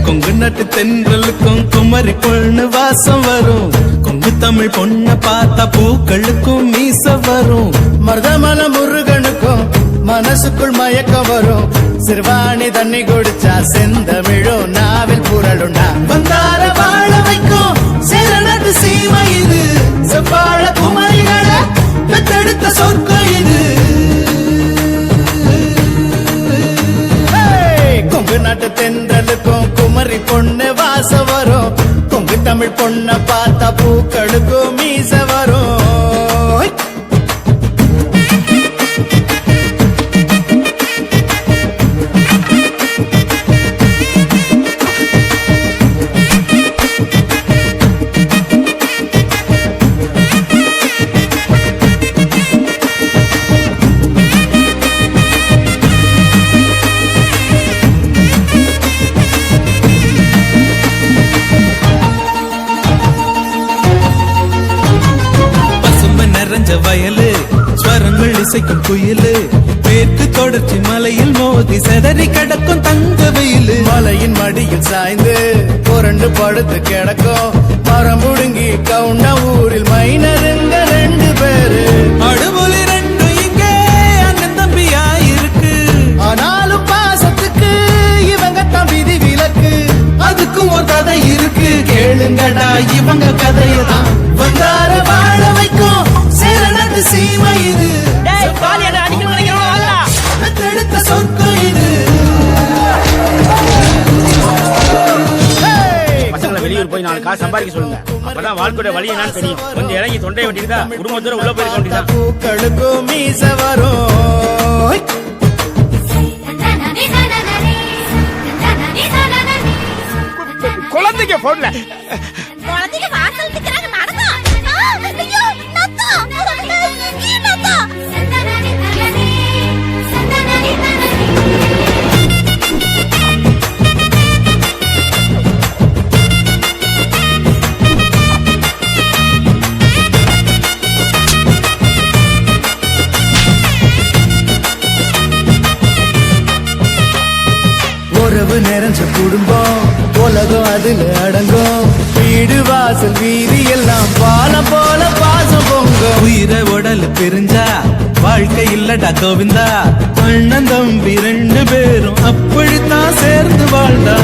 கொங்கு நாட்டு தென்றலுக்கும் குமரி பொண்ணு வாசம் வரும். கொங்கு தமிழ் பொண்ண பார்த்தா பூக்களுக்கும் மீச வரும். மருதமல முருகனுக்கும் மனசுக்குள் மயக்கம் வரும். சிறுவாணி தண்ணி குடிச்சா செந்தமிழும் நாவில் புரளுண்டா. வந்தார வாழ வைக்கும் சேரநாட்டு சீமை இது. செவ்வாழ குமரிகளை பெத்தெடுத்த சொர்க்கம் இது. கொங்கு நாட்டு தென்றலுக்கும் குமரி பொண்ணு வாசம் வரும். கொங்கு தமிழ் பொண்ண பார்த்தா பூக்களுக்கும் மீச வரும். வயலு ஸ்வரங்கள் இசைக்கும் குயிலு. மேற்கு தொடர்ச்சி மலையில் மோதி செதறி கிடக்கும் தங்க வெயிலு. மலையின் மடியில் சாய்ந்து புரண்டு படுத்து கிடக்கும். மரம் முடுங்கி கவுண்ட ஊரில் மைனருங்க 2 பேரு. அடுபொலி 2 இங்கே அண்ணன் தம்பியா இருக்கு. ஆனாலும் பாசத்துக்கு இவங்க தான் விதி விலக்கு. அதுக்கும் ஒரு கதை இருக்கு, கேளுங்கடா இவங்க கதையதான். வந்தார வாழ வைக்கும் சேரநாட்டு சீமை இது. பெத்தெடுத்த சொர்க்கம் இது. பசங்களை வெளியூர் போய் 4 காசு சம்பாதிக்க சொல்லுங்க. அப்பதான் வாழ்க்கையோட வழி என்னன்னு தெரியும். கொஞ்சம் இறங்கி தொண்டையை வெட்டிருந்தா குடும்பத்தோட உள்ள போயிருக்க வேண்டியதான். பூக்களுக்கும் மீச வரும். குழந்தைங்க போடல குழந்தைங்க வாசல் திக்கறாங்க நடங்க. ஐயோ நத்தா நீ நத்தா சந்தனனி தலனி சந்தனனி தலனி. உறவு நிறைஞ்ச குடும்பம் உலகம் அதுல அடங்கும். வீடு வாசல் வீதி எல்லாம் பாலம் போல பாசம் பொங்கும். உயிரை உடல் பிரிஞ்சா வாழ்க்கை இல்லடா கோவிந்தா. அண்ணன் தம்பி 2 பேரும் அப்படித்தான் சேர்ந்து வாழ்ந்தா.